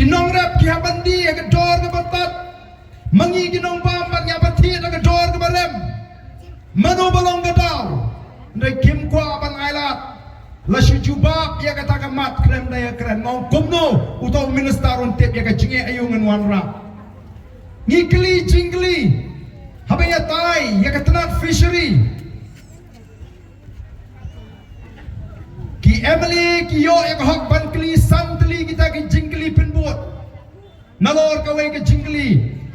kinong rap ki habandi ya kedor ke batat mangi kinong bambat ya batit ya kedor ke barem manu balong gadau ndai kim kwa ban ailat la shujubak ya kata kamat klem daya keren mau kumno utau minister untip ya kajinge ayungan wanra ngikli jingli habaya tai ya katanat fishery ki Emily ki yo ya hak ban kli santli kita ki jingli penbuat nalor kawai ke jingli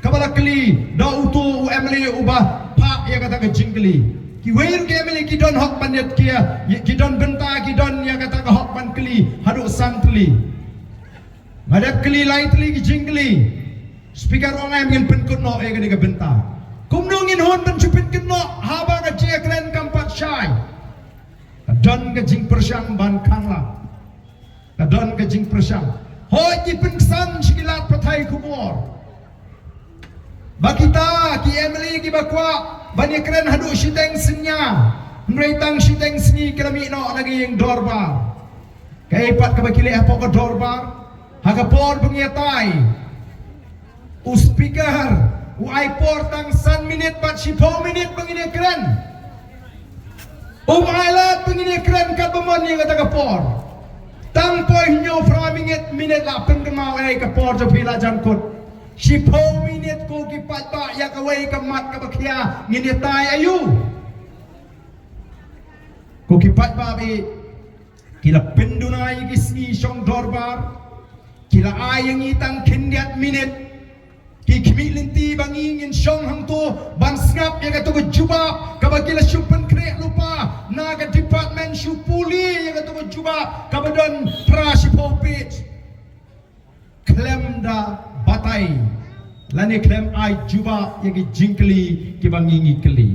kabala kli da utu Emily ubah pak ya kata ke jingli ki weir ke Emily ki don hak bandet kia ki don benta ki don ya kata ke hak ban kli hadu santli ada kli lain tli ki jingli speaker orang yang penkut no ya ke benta kumnungin hon pencupit keno haba ke cia kren kampat syai dan ke jing persyang ban kangla dan ke jing persyang hoi ki pengsan sikilat patai kubur bakita ki Emily ki bakwa bani keren hadu siteng senya meretang siteng seni kelami no lagi yang dorbar kai pat ke bakile apa ke dorbar haga por pengiatai uspikar uai por tang san minit pat 10 minit pengine keren ailat pengine keren kat pemon yang kata kapor tang poin nyo fra minit la penggemau kapor jo pila jangkut 10 minit ko kipat ba ya kawai kamat ka bakia ngini tai ayu ko kipat ba be kila pendunai gisni song dorbar kila ayang itang kindiat minit ki kimilinti bangingin song hangto ban snap ya kata ko juba kabakila syupen krek lupa naga department syupuli ya kata ko juba kabadon prasipopit klem da batai lani klem ai juba ya ki jingkli ki bangingi keli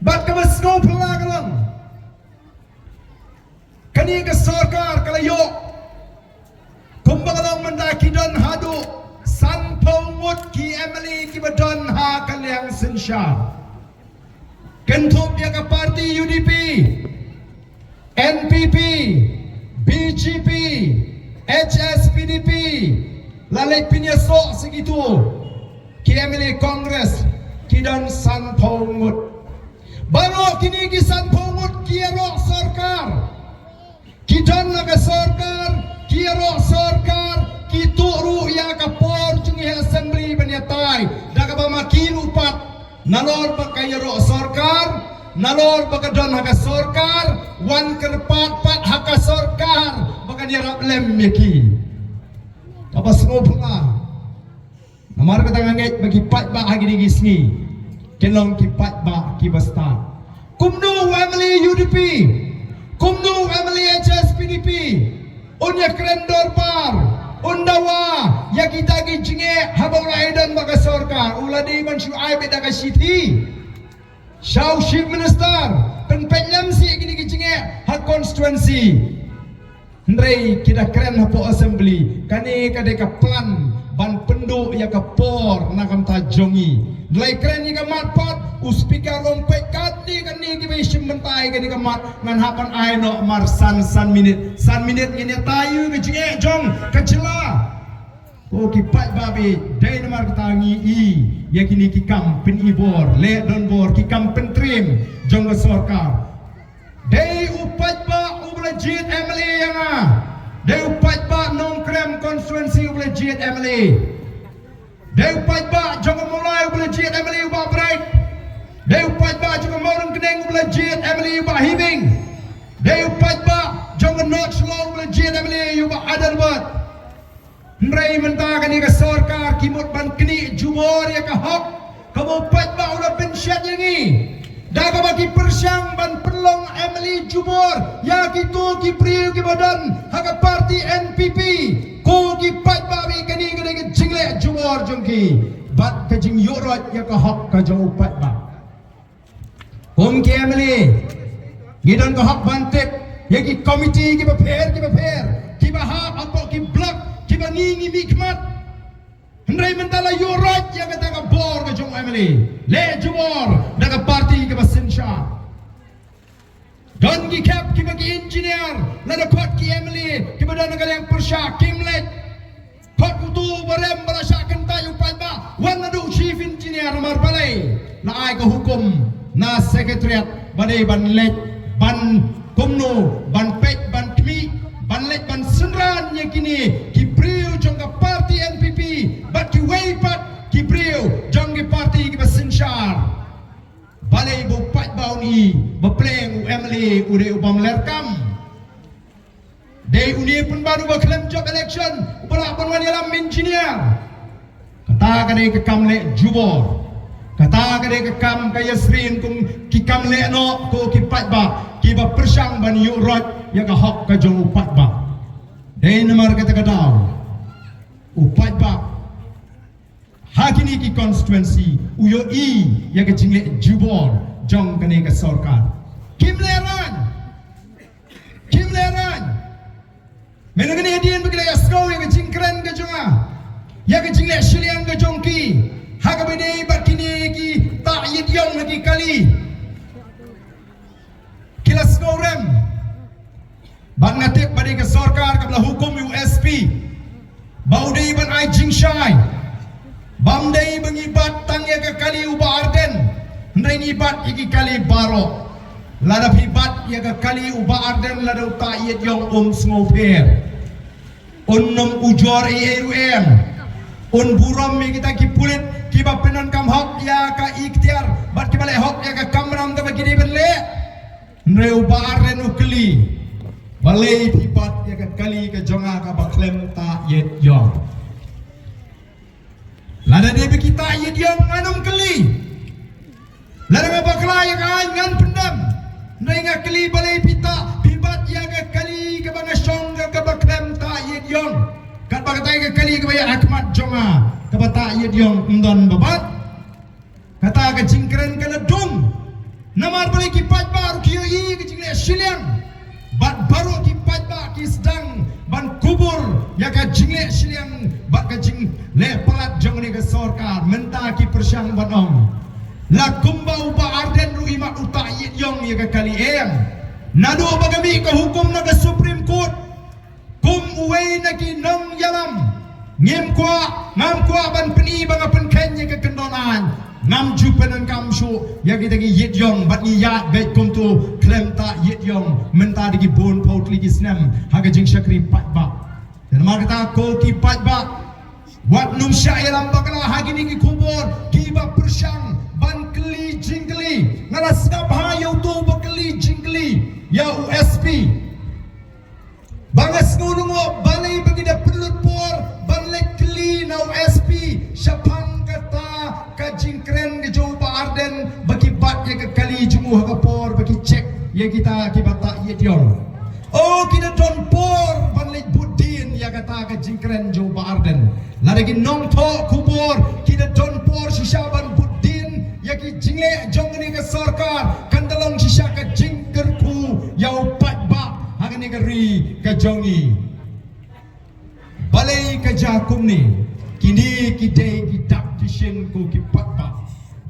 bat kabas ngo pelagalang kani ke sarkar kalayo kumbagalang mendaki dan hadu san pongmut ki Emily ki badon ha kalyang sinsha kentup ya ka parti UDP NPP BGP HSPDP lalai pinya sok segitu ki Emily Kongres ki dan san pongmut baru kini ki san pongmut ki ro sarkar ki dan naga sarkar ki ro sarkar kitu ru ya kapor cungi assembly banyatai daga bamakin upat nalor bakayaro sarkar nalor bakadon haka sarkar wan kerpat pat haka sarkar bakan yarap lem yaki apa snobla namar katanganget bagi pat ba hagi digisni kelong ki pat ba ki basta kumno family UDP kumno family HSPDP unya krendor par undawa ya kita gijinge habang raidan baka sarkar uladi man syu ai beda ka city shaw chief minister penpenyam si gini gijinge ha constituency ndrei kita keren hapo assembly kani kade ka plan ban pendu ya ka por nakam ta jongi ndrei keren ni ka matpat uspika rompek kati kani ki besim mentai kani ka mat ngan hapan ai no mar san minit ngene tayu gijinge jong kacela ko ki pat babi dai namar katangi i ya kini ki kampen ibor le don bor ki kampen trim jong ka sarkar dai upat ba ublajit Emily yang dai upat ba nong krem constituency ublajit Emily dai upat ba jong mulai ublajit Emily ba break dai upat ba jong morang keneng ublajit Emily ba hibing dai upat ba jong not slow ublajit Emily ba adarbat ndrei mentakan ka sarkar kimut ban kini jumor ya ka hak kamu upat ba ulah pensyat yangi daga bagi persyang ban pelong Emily jumor ya kitu ki priu ki badan haka parti NPP ko ki pat ba bi kani kani jingle jumor jongki bat ka jing yorot ya ka hak ka jong upat ba ki Emily gidan ka hak bantep ya ki komiti ki baper ki bahap apa ki blok ki bangingi mikmat ndrai mentala yorot ya kata ka bor ka jong Emily le jumor daga parti ka basinsha don ki kap ki bagi engineer la da kot ki Emily ki badan ka yang persya kimlet Pak Kutu barem merasakan tayu pajba wan adu chief engineer nomor balai na ai ke hukum na sekretariat badai ban lek ban kumno ban pek ban kmi ban lek ban senran yang kini ki priu jongga parti NPP bat ki wei pat ki priu jongga parti ki basinshar balai bu pajba ni bepleng UMLA ude ubam lerkam Day uni pun baru berklaim job election, pula pun wani dalam engineer. Kata kadai kekam le jubor, kata kadai kekam kaya Srin kum kikam le no ko kipat ba, kiba persang ban yuk rot ya ka hok ka jong upat ba. Day nomor kata kadau, upat ba. Hakini ki constituency uyo i ya ka jingle jubor jong kane ka sarkar. Kim leran, Kim leran. Mengenai hadian bagi laya skau yang kejingkran ke jonga, yang kejinglek siliang ke jongki, hak berdei bakini ki tak yediong lagi kali. Kila skau rem, bak ngatik bagi ke sarkar kabla hukum USP, bau dei ban ai jingshai, bam dei bengibat tangya ke kali uba arden, hendai ngibat iki kali barok. Lada hibat ya ke kali uba arden lada uta yet yong smoper nom ujor ERUM buram mi kita ki pulit ki ba penan kam hok ya ka ikhtiar bat ki bale hok ya ka kamram ka bagi benle nre uba arden ukli bale hibat ya ke kali ke jonga ka ba klem ta yet yong lada de kita yet yong manum kli lada ba kla ya ka ngan pendam Nenga kali balai pita pibat yang kali ke banga song ke bakrem ta yet yong kat bagatai ke kali ke baya Ahmad Jonga ke bata yet yong ndon babat kata ke jingkren ke ledung namar balai kipat baru kiyo i ke jingle siliang bat baru kipat ba ki sedang ban kubur ya ke jingle siliang bat ke jing le palat jong ni ke sarkar menta ki persyang banong la kumba uba arden ru imat uta yit yong ya kali em nado bagami ke hukum na ke Supreme Court kum uwei na ki nong yalam ngem kwa ngam kwa ban peni banga pen kenya ke kendonan ngam jupenan kam shu ya kita ki yit yong bat ni yat bet kum tu klem ta yit yong menta digi bon pot ligi snem haga jing syakri patba dan mar kata ko ki patba wat num syairam bakala hagi ni ki kubur ki ba persyang ban keli jingkeli ngala sedap ha yau tu bakeli jingkeli ya USP bangas ngulungo balai bagi da pelut por ban lekeli na USP syapang kata ka jingkren ke Jawa Arden bagi bat ya ke kali jumuh ke por bagi cek ya kita kibata ya dion oh kita don por ban lek budin ya kata ka jingkren Jawa Arden lagi nong to kubur kita don por sisyaban yaki jingle jong ni ke sarkar kandalong sisya ka jingkerku yau patba hangani kari ka jongi balai ka jakum ni kini kidai kidak kishin ku ki patba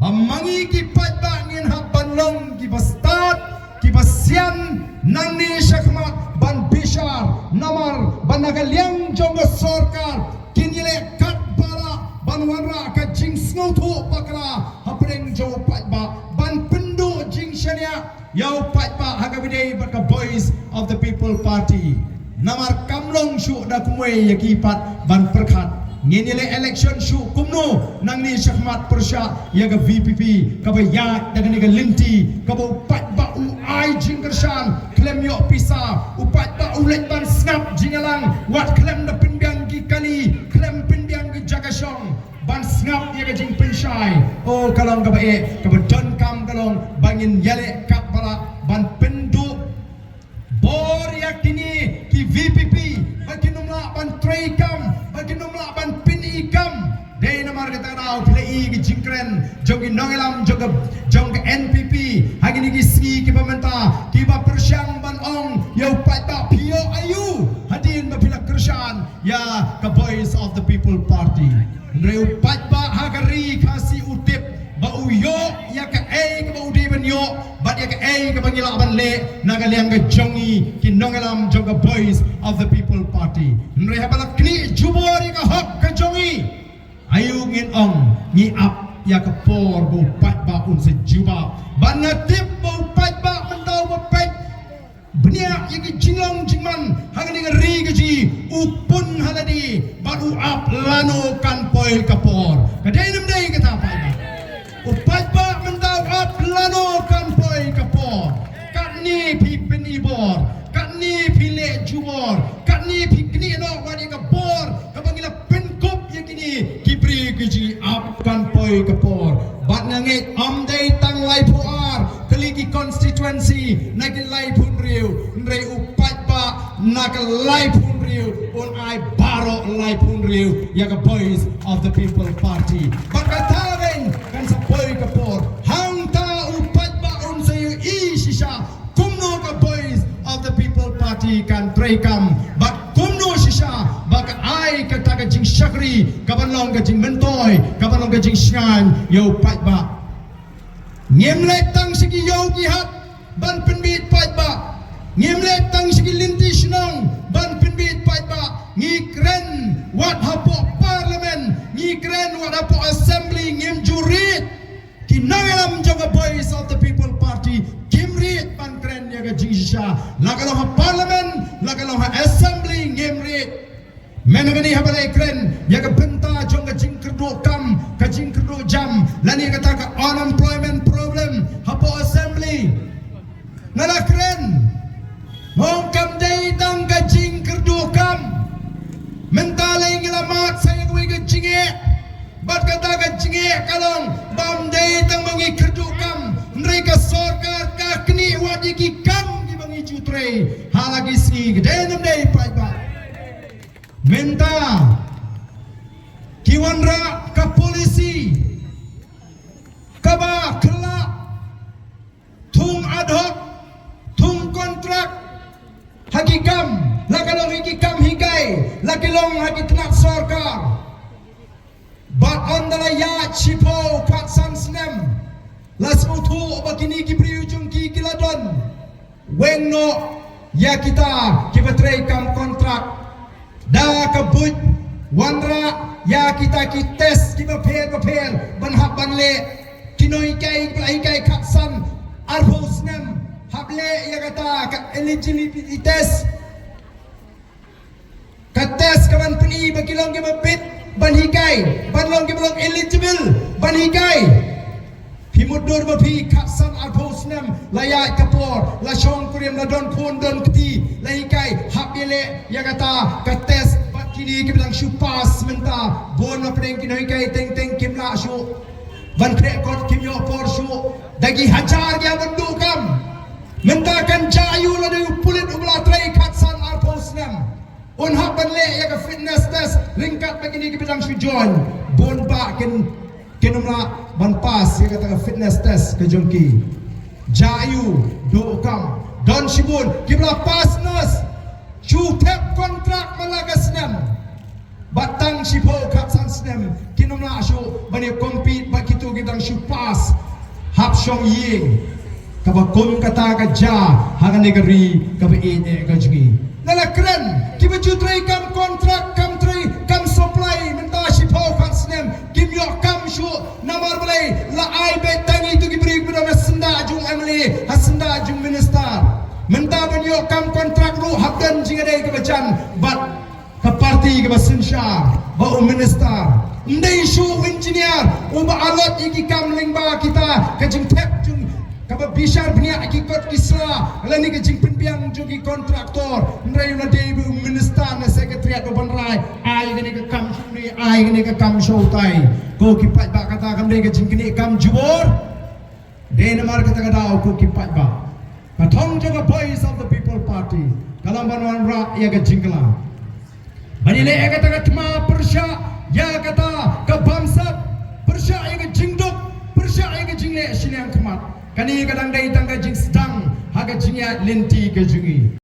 amangi ki patba ngin habanong ki bastat ki basian nang ni syakmat ban bishar namar ban nagaliang jong sarkar kinile kat bala ban wanra ka jing sngotu bakra hapreng Jawa Patba ban pendu jing syania yau Patba hagabidei baka Voice of the People Party namar kamlong syu da kumwe yakipat ban perkhat nginile election syu kumno nang ni syahmat persya yaga VPP kabaya dengan ni linti kabo Patba u ai jing kersan klem yo pisa u Patba ulet ban snap jingalang wat klem da pinbiang ki kali klem pinbiang ki jagasyong ban snap ya ke jing pensyai oh kalong ka bae ka bedon kam kalong bangin yale kap bala ban pendu bor yakini ki VPP bagi numla ban tray kam bagi numla ban pini kam dei namar kata rao play ki jingkren jogi nongelam joga jong NPP hagini ki ski ki pementa ki ba persyang ban ong yo patba pio ayu hadin ba pila kersan ya ka Voice of the People Party Reu patba hagari kasi utip bau yo ya ka ai ka bau di ben yo bat ya ka ai ka bangila ban le nagaliang ka jongi kinongalam jonga Voice of the People Party reu habala kni jubori ka hok ong ni ap ya ka por bo pat ba un se juba ban na tip bo pat ba mentau bo pat benia yaki jinglong jingman hangani ri gaji upun haladi baru ap lano kan poil kapor kadai nam dai kata pa upat ba mentau ap lano kan poil kapor kat ni pi penibor kat ni pi le jubor kat ni pi kni no wadi ka bor ka bangila penkop yakini kibri gaji ap kan poil kapor bat nangit am dai tang lai puar keligi constituency nagin lai pun riu nrei upat ba nak lai pun riu on ai baro lai pun riu ya ka boys of the people party bakataren kan sa boy kapor hang ta upat ba on sayo I shisha kumno ka boys of the people party kan trekam bak kumno shisha baka ai ka taga jing shakri kabanlong ka jing mentoy kabanlong ka jing shan yo upat ba Ngimlet tang sigi yogi hat ban penbit pat ba ngimlet tang sigi linti shnong ban penbit pat ba ngikren wat hapo parliament ngikren wat hapo assembly ngim jurit kinangalam jaga boys of the people party kimrit ban kren yaga jingisha lagalam ha parliament lagalam ha assembly ngimrit menagani habalai kren yaga benta jonga jingkerdo kam ka jingkerdo jam lani kata ka unemployment problem hapo assembly nala kren mong kam dai tang ka jingkerdo kam mentalai ngelamat saya kuwi ka jinge bat kata ka jinge kalong bam dai tang mangi kerdo kam mereka sorkar ka kni wadi ki kam ki bangi jutre halagi si gdenam dai pai ba Minta kiwanra ka polisi kaba kelak tung ad hoc tung kontrak hakikam lakalong hikikam higai lakilong hakitnak sorkar bat ondala ya chipo katsan snem lasmutu bakini kibri ujung ki kiladon wengno ya kita kibatrei kam kontrak da kabut wanra ya kita ki test ki bapher banhap banle kinoi kai katsan arbosnem hable ya kata ka eligibility test ka test kaman peni bakilong ki mapit banhikai banlong ki belong eligible banhikai Pimudur bapi katsan arbosnem layak kapor la shong kuriam la don pun don kti laikai hapile ya kata ka test bat kini ki bilang shu pas menta bon na preng kinoi kai teng teng kimla shu ban pre kot kimyo por shu dagi hajar ya bendukam menta kan jayu la de pulit ubla trai katsan arbosnem on hap banle ya ka fitness test ringkat begini ki bilang shu join bon ba kinumla ban pas ya kata fitness test ke jongki jayu dokam don shibun kibla pasnas chu tep kontrak malagasnem batang shipo katsan snem kinumla shu bani compete bakitu gidang shu pas hap shong ying kaba kum kata ka ja hangan negeri kaba ine ka jungi nala kren kiba jutrai kam kontrak kam trai kam supply menta shipo katsnem kimyo kam shu namar balai la ai betangi tu kibri kuda mesenda jung amli hasenda jung minister menta banyo kam kontrak ru habdan jingadai ke bacan bat ke parti ke basinsha ba minister ndai shu engineer uba alat iki kam lingba kita ke jing tep jung kaba bishar bnia akikot kisra lani ke jing penbiang jogi kontraktor ndrai na debu minister na sekretariat banrai ai gani ke kam suni ai gani ke kam showtai ko kipat ba kata kam dei ke jing kini kam jubor de namar kata kadau ko kipat ba kathong joga boys of the people party kalam banwan ra ya ke jingla banile ya kata katma persya ya kata ke bamsat persya ya ke jingduk persya ya ke jingle siniang kemat kani kadang dai tangga jing sedang haga jingya linti ke jungi